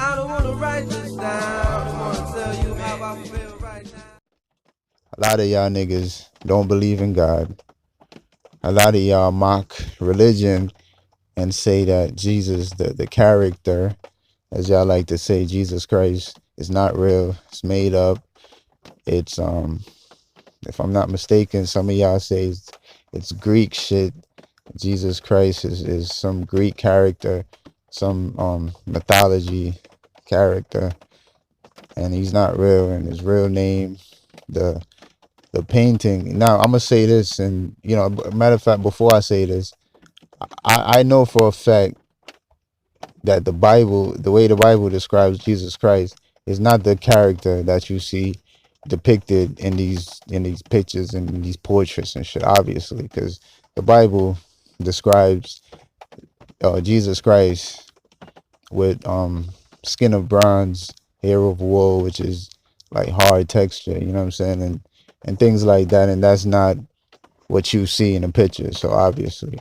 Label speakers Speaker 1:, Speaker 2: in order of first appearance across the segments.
Speaker 1: I don't wanna write this down. I wanna tell you how I feel right now.
Speaker 2: A lot of y'all niggas don't believe in God. A lot of y'all mock religion and say that Jesus, the character, as y'all like to say, Jesus Christ, is not real. It's made up. It's if I'm not mistaken, some of y'all say it's Greek shit. Jesus Christ is some Greek character, some mythology character, and he's not real. And his real name, the the painting. Now I'm gonna say this, and matter of fact, before I say this, I know for a fact that the Bible, the way the Bible describes Jesus Christ, is not the character that you see depicted in these pictures and in these portraits and shit. Obviously, because the Bible describes Jesus Christ with skin of bronze, hair of wool, which is like hard texture. You know what I'm saying, and things like that. And that's not what you see in the picture. So obviously.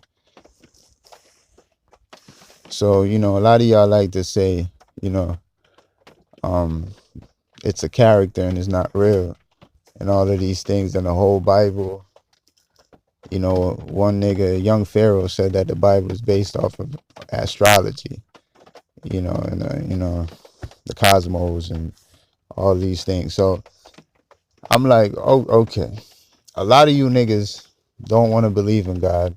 Speaker 2: So, a lot of y'all like to say, you know, um, it's a character and it's not real. And all of these things in the whole Bible. One nigga, young Pharaoh, said that the Bible is based off of astrology, and the cosmos and all these things. So I'm like, oh, okay. A lot of you niggas don't want to believe in God.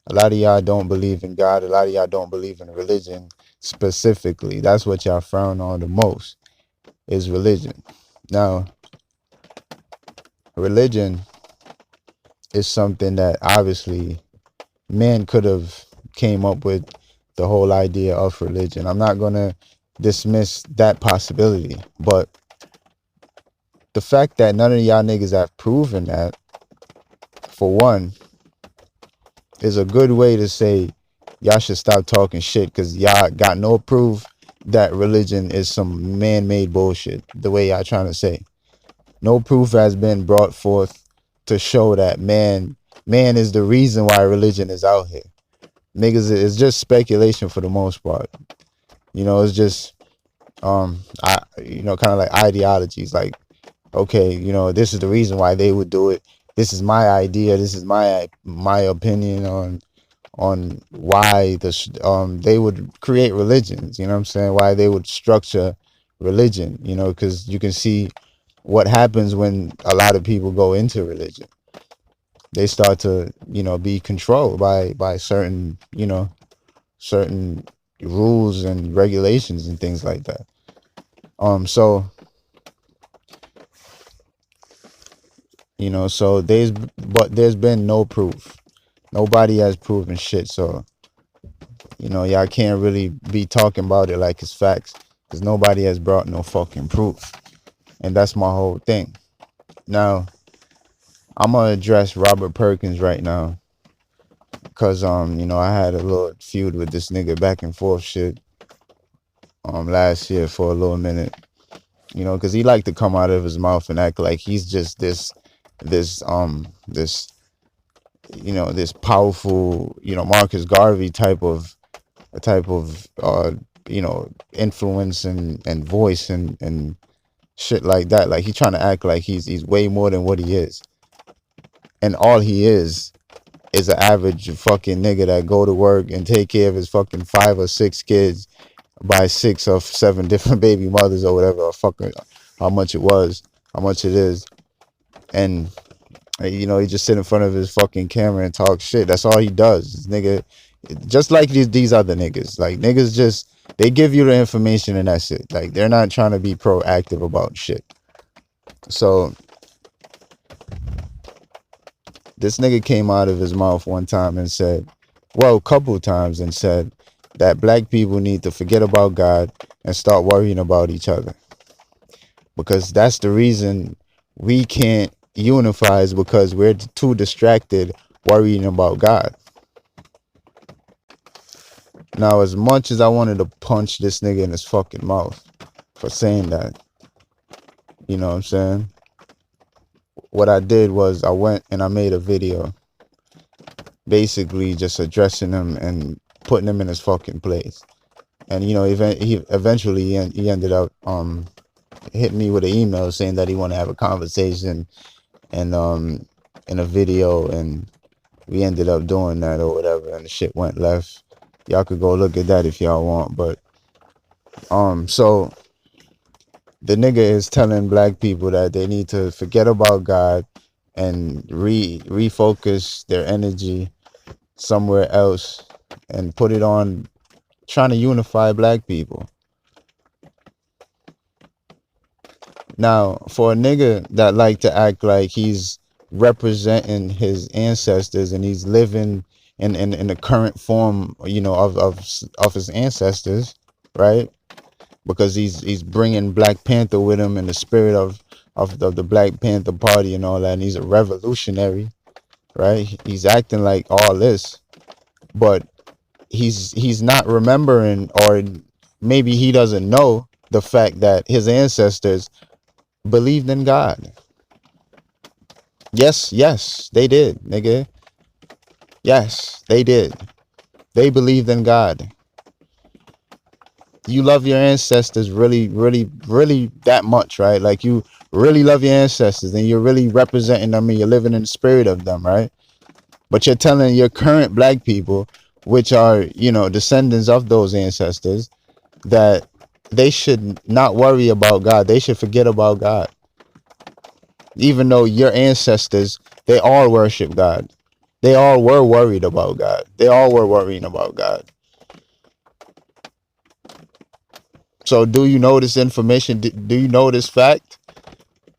Speaker 2: A lot of y'all don't believe in God. A lot of y'all don't believe in religion specifically. That's what y'all frown on the most, is religion. Now, religion is something that obviously man could have came up with the whole idea of religion. I'm not going to dismiss that possibility, but the fact that none of y'all niggas have proven that, for one, is a good way to say y'all should stop talking shit, because y'all got no proof that religion is some man-made bullshit, the way y'all trying to say. No proof has been brought forth to show that man is the reason why religion is out here. Niggas, it's just speculation for the most part. It's just kind of like ideologies. Like, okay, this is the reason why they would do it. This is my idea. This is my opinion on why they would create religions. You know what I'm saying? Why they would structure religion. Because you can see what happens when a lot of people go into religion. They start to be controlled by certain certain rules and regulations and things like that. So there's been no proof. Nobody has proven shit. So y'all can't really be talking about it like it's facts, because nobody has brought no fucking proof. And that's my whole thing. Now, I'm gonna address Robert Perkins right now, because I had a little feud with this nigga, back and forth shit, last year for a little minute. Because he liked to come out of his mouth and act like he's just this this powerful, Marcus Garvey type of influence and voice and shit like that. Like, he trying to act like he's way more than what he is. And all he is an average fucking nigga that go to work and take care of his fucking 5 or 6 kids by 6 or 7 different baby mothers or whatever, or fucking how much it is. And he just sit in front of his fucking camera and talk shit. That's all he does. This nigga, just like these other niggas. Like, niggas just, they give you the information and that's it. Like, they're not trying to be proactive about shit. So this nigga came out of his mouth one time and said, well, a couple of times, and said that black people need to forget about God and start worrying about each other. Because that's the reason we can't unify, is because we're too distracted worrying about God. Now, as much as I wanted to punch this nigga in his fucking mouth for saying that, you know what I'm saying? What I did was I went and I made a video basically just addressing him and putting him in his fucking place. And he eventually he ended up hitting me with an email saying that he want to have a conversation and in a video, and we ended up doing that or whatever, and the shit went left. Y'all could go look at that if y'all want. But so the nigga is telling black people that they need to forget about God and refocus their energy somewhere else and put it on trying to unify black people. Now, for a nigga that like to act like he's representing his ancestors and he's living in the current form, of his ancestors, right? Because he's bringing Black Panther with him in the spirit of the Black Panther Party and all that, and he's a revolutionary, right? He's acting like all this, but he's not remembering, or maybe he doesn't know the fact that his ancestors believed in God. Yes, they did, nigga. Yes, they did. They believed in God. You love your ancestors really, really, really that much, right? Like you really love your ancestors and you're really representing them and you're living in the spirit of them, right? But you're telling your current black people, which are, descendants of those ancestors, that they should not worry about God. They should forget about God. Even though your ancestors, they all worship God. They all were worried about God. They all were worrying about God. So do you know this information? Do you know this fact,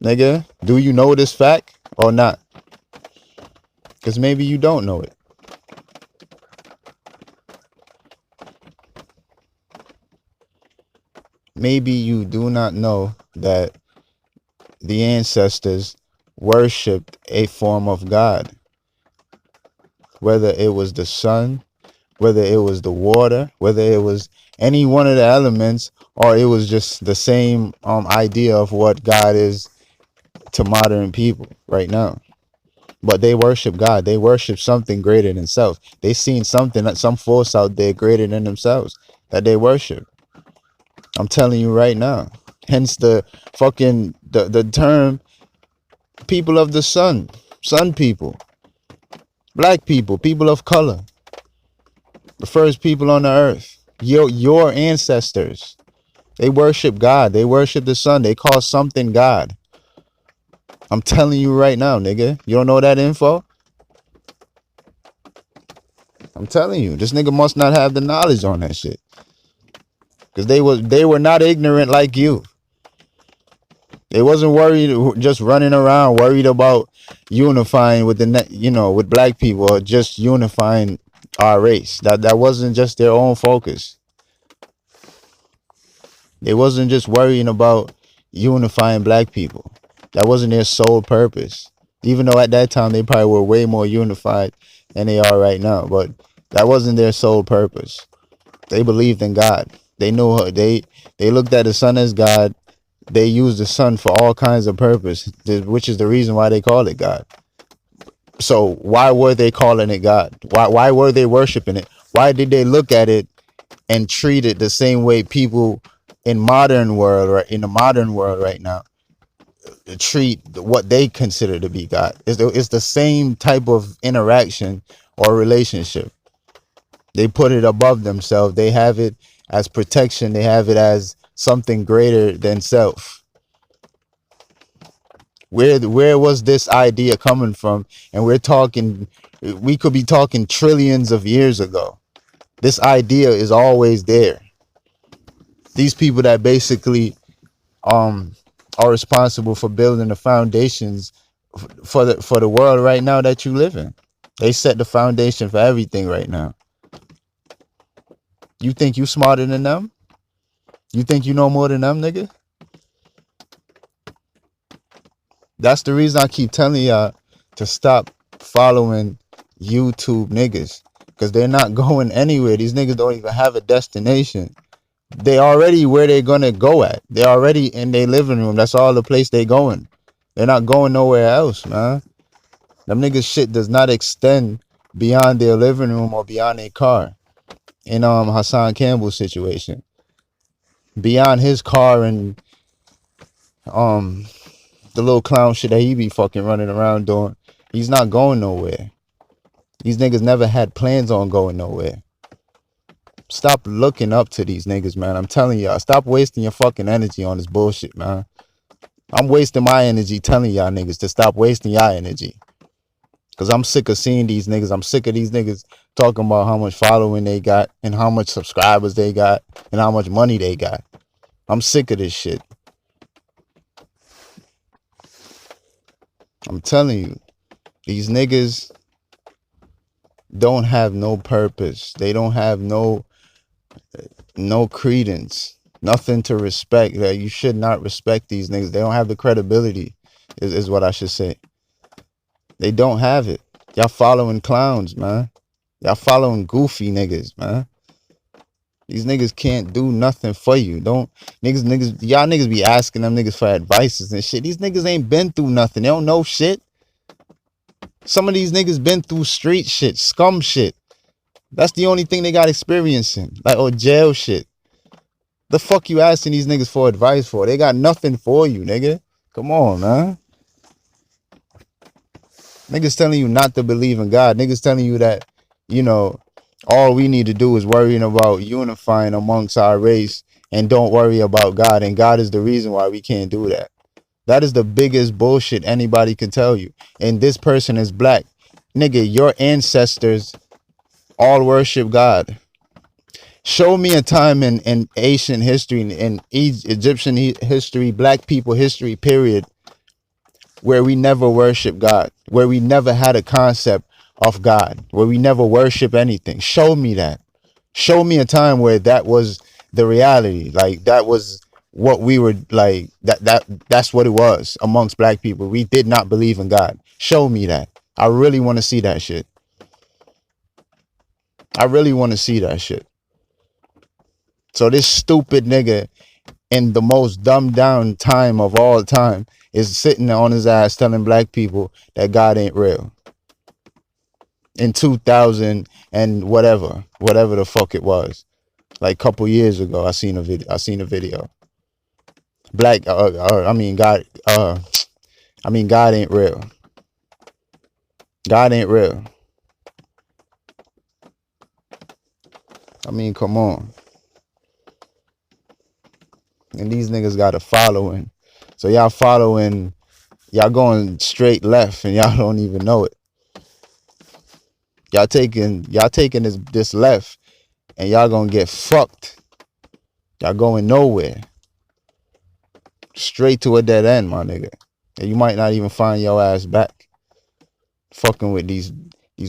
Speaker 2: nigga? Do you know this fact or not? Because maybe you don't know it. Maybe you do not know that the ancestors worshipped a form of God. Whether it was the sun, whether it was the water, whether it was any one of the elements, or it was just the same idea of what God is to modern people right now. But they worship God. They worship something greater than self. They seen something, some force out there greater than themselves that they worship. I'm telling you right now. Hence the fucking the term people of the sun people, black people, people of color, the first people on the earth. Your ancestors, they worship God. They worship the sun. They call something God. I'm telling you right now, nigga. You don't know that info? I'm telling you, this nigga must not have the knowledge on that shit. Because they were not ignorant like you. They wasn't worried, just running around worried about unifying with with black people, or just unifying our race. That wasn't just their own focus. They wasn't just worrying about unifying black people. That wasn't their sole purpose. Even though at that time they probably were way more unified than they are right now, but that wasn't their sole purpose. They believed in God. They knew they looked at the sun as God. They used the sun for all kinds of purpose, which is the reason why they call it God. So why were they calling it God? Why were they worshiping it? Why did they look at it and treat it the same way people in the modern world right now treat what they consider to be God? It's the same type of interaction or relationship. They put it above themselves. They have it as protection. They have it as something greater than self. Where was this idea coming from? And we could be talking trillions of years ago. This idea is always there. These people that basically are responsible for building the foundations for the world right now that you live in. They set the foundation for everything right now. You think you smarter than them? You think you know more than them, nigga? That's the reason I keep telling y'all to stop following YouTube niggas, because they're not going anywhere. These niggas don't even have a destination. They already where they're gonna go at. They're already in their living room. That's all the place they going. They're not going nowhere else, man. Them niggas shit does not extend beyond their living room or beyond their car. in Hassan Campbell's situation. Beyond his car and um the little clown shit that he be fucking running around doing, he's not going nowhere. These niggas never had plans on going nowhere. Stop looking up to these niggas, man. I'm telling y'all, stop wasting your fucking energy on this bullshit, man. I'm wasting my energy telling y'all niggas to stop wasting y'all energy. Cause I'm sick of seeing these niggas. I'm sick of these niggas talking about how much following they got and how much subscribers they got and how much money they got. I'm sick of this shit. I'm telling you, these niggas don't have no purpose. They don't have no credence, nothing to respect. That you should not respect these niggas. They don't have the credibility, is what I should say. They don't have it. Y'all following clowns, man. Y'all following goofy niggas, man. These niggas can't do nothing for you. Y'all niggas be asking them niggas for advices and shit. These niggas ain't been through nothing. They don't know shit. Some of these niggas been through street shit, scum shit. That's the only thing they got experience in, like, or jail shit. The fuck you asking these niggas for advice for? They got nothing for you, nigga. Come on, man. Niggas telling you not to believe in God. Niggas telling you that, you know, all we need to do is worrying about unifying amongst our race and don't worry about God. And God is the reason why we can't do that. That is the biggest bullshit anybody can tell you. And this person is black. Nigga, your ancestors all worship God. Show me a time in Asian history, in Egyptian history, black people history, period, where we never worship God, where we never had a concept of God, where we never worship anything. Show me that. Show me a time where that was the reality. Like, that was what we were like, that's what it was amongst black people. We did not believe in God. Show me that. I really want to see that shit. I really want to see that shit. So this stupid nigga in the most dumbed down time of all time is sitting on his ass telling black people that God ain't real. In 2000 and whatever the fuck it was, like a couple years ago, I seen a video. God ain't real. God ain't real. I mean, come on. And these niggas got a following. So y'all following, y'all going straight left and y'all don't even know it. Y'all taking this left and y'all gonna get fucked. Y'all going nowhere. Straight to a dead end, my nigga. And you might not even find your ass back. Fucking with these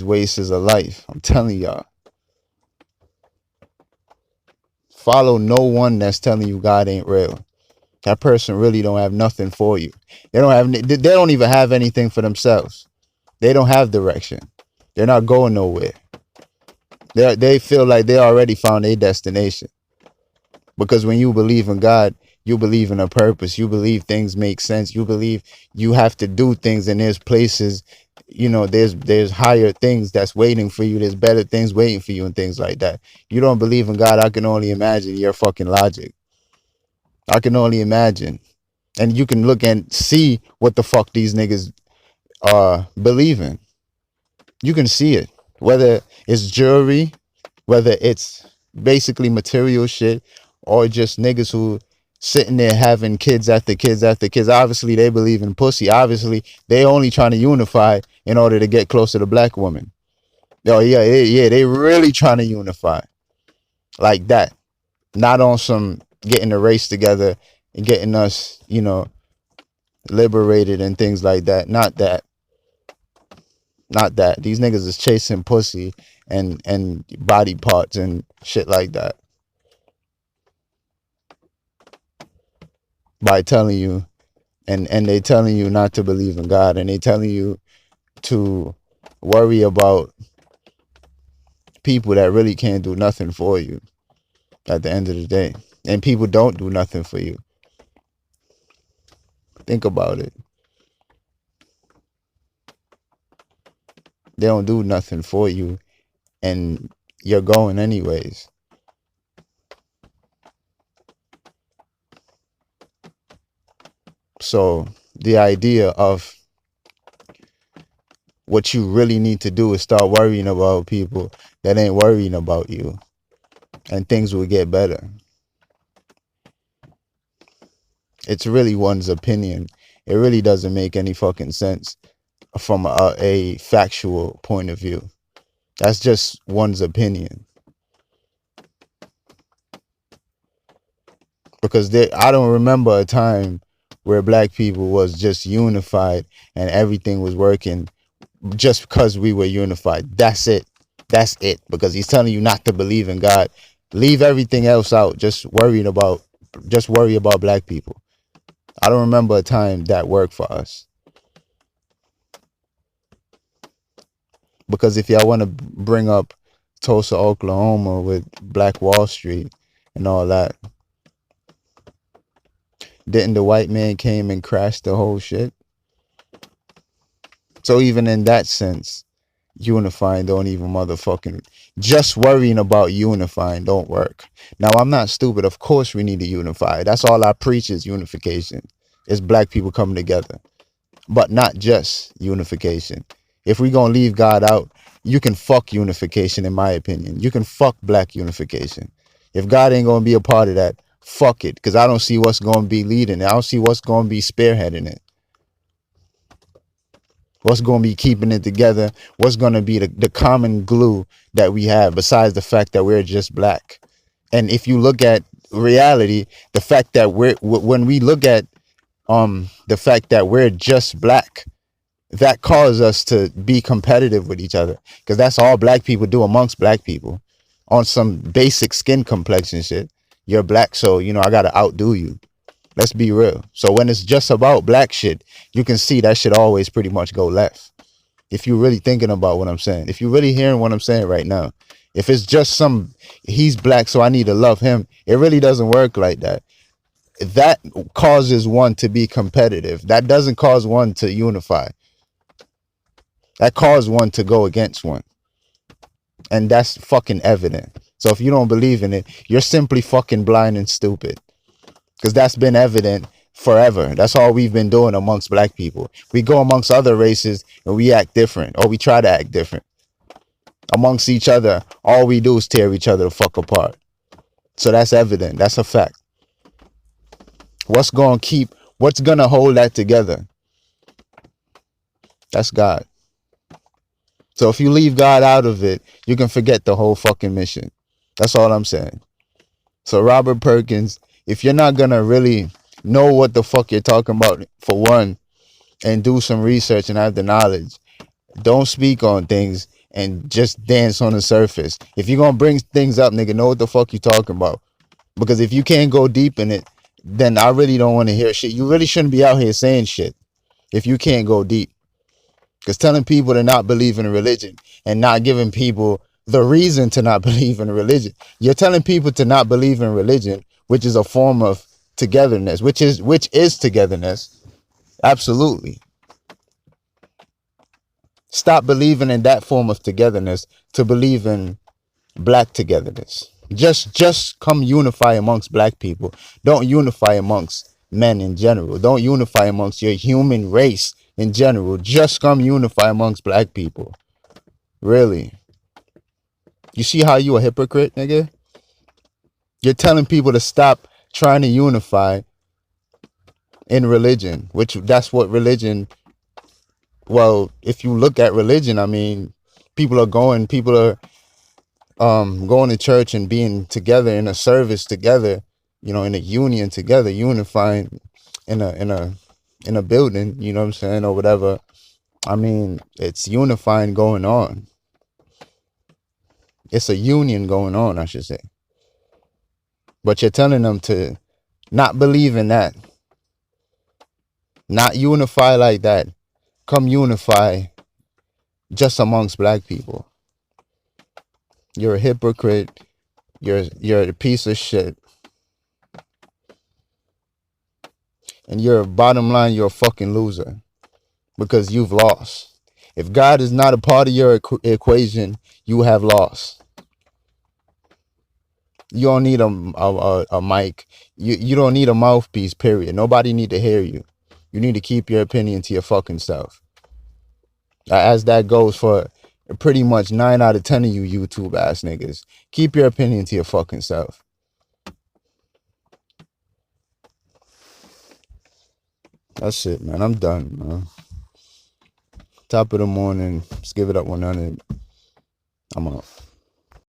Speaker 2: wastes of life. I'm telling y'all. Follow no one that's telling you God ain't real. That person really don't have nothing for you. They don't even have anything for themselves. They don't have direction. They're not going nowhere. They feel like they already found their destination. Because when you believe in God, you believe in a purpose. You believe things make sense. You believe you have to do things, and there's places, you know, there's higher things that's waiting for you. There's better things waiting for you and things like that. You don't believe in God, I can only imagine your fucking logic. I can only imagine. And you can look and see what the fuck these niggas believe in. You can see it. Whether it's jewelry, whether it's basically material shit, or just niggas who sitting there having kids after kids after kids. Obviously, they believe in pussy. Obviously, they only trying to unify in order to get closer to black women. Oh, yeah, they really trying to unify. Like that. Not on some getting a race together and getting us, you know, liberated and things like that. Not that. Not that. These niggas is chasing pussy and body parts and shit like that. By telling you, and they telling you not to believe in God, and they telling you to worry about people that really can't do nothing for you at the end of the day. And people don't do nothing for you. Think about it. They don't do nothing for you, and you're going anyways. So the idea of what you really need to do is start worrying about people that ain't worrying about you, and things will get better. It's really one's opinion. It really doesn't make any fucking sense from a factual point of view. That's just one's opinion. Because I don't remember a time where black people was just unified and everything was working just because we were unified. That's it. That's it. Because he's telling you not to believe in God. Leave everything else out. Just worry about black people. I don't remember a time that worked for us. Because if y'all want to bring up Tulsa, Oklahoma with Black Wall Street and all that, didn't the white man came and crashed the whole shit? So even in that sense, unifying don't even motherfucking, just worrying about unifying don't work. Now, I'm not stupid. Of course we need to unify. That's all I preach is unification. It's black people coming together. But not just unification. If we gonna leave God out, you can fuck unification, in my opinion. You can fuck black unification. If God ain't gonna be a part of that, fuck it. Because I don't see what's gonna be leading it. I don't see what's gonna be spearheading it. What's gonna be keeping it together? What's gonna be the common glue that we have besides the fact that we're just black? And if you look at reality, the fact that when we look at the fact that we're just black, that causes us to be competitive with each other, because that's all black people do amongst black people on some basic skin complexion shit. You're black, so I gotta outdo you. Let's be real. So when it's just about black shit, you can see that shit always pretty much go left. If you're really thinking about what I'm saying, if you're really hearing what I'm saying right now, if it's just he's black, so I need to love him, it really doesn't work like that. That causes one to be competitive. That doesn't cause one to unify. That causes one to go against one. And that's fucking evident. So if you don't believe in it, you're simply fucking blind and stupid. Because that's been evident forever. That's all we've been doing amongst black people. We go amongst other races and we act different, or we try to act different. Amongst each other, all we do is tear each other the fuck apart. So that's evident. That's a fact. What's gonna hold that together? That's God. So if you leave God out of it, you can forget the whole fucking mission. That's all I'm saying. So Robert Perkins, if you're not gonna really know what the fuck you're talking about, for one, and do some research and have the knowledge, don't speak on things and just dance on the surface. If you're gonna bring things up, nigga, know what the fuck you're talking about. Because if you can't go deep in it, then I really don't want to hear shit. You really shouldn't be out here saying shit if you can't go deep. Because telling people to not believe in a religion and not giving people the reason to not believe in a religion, you're telling people to not believe in religion, which is a form of togetherness, which is togetherness. Absolutely. Stop believing in that form of togetherness to believe in black togetherness. Just come unify amongst black people. Don't unify amongst men in general. Don't unify amongst your human race in general. Just come unify amongst black people. Really. You see how you a hypocrite, nigga? You're telling people to stop trying to unify in religion, which that's what religion, well, if you look at religion, I mean, people are going to church and being together in a service together, in a union together, unifying in a building, you know what I'm saying, or whatever. I mean, it's unifying going on. It's a union going on, I should say. But you're telling them to not believe in that. Not unify like that. Come unify just amongst black people. You're a hypocrite. You're a piece of shit. And bottom line, you're a fucking loser. Because you've lost. If God is not a part of your equation, you have lost. You don't need a mic. You don't need a mouthpiece, period. Nobody need to hear you. You need to keep your opinion to your fucking self. As that goes for pretty much 9 out of 10 of you YouTube ass niggas. Keep your opinion to your fucking self. That's it, man. I'm done, man. Top of the morning. Let's give it up 100. I'm out.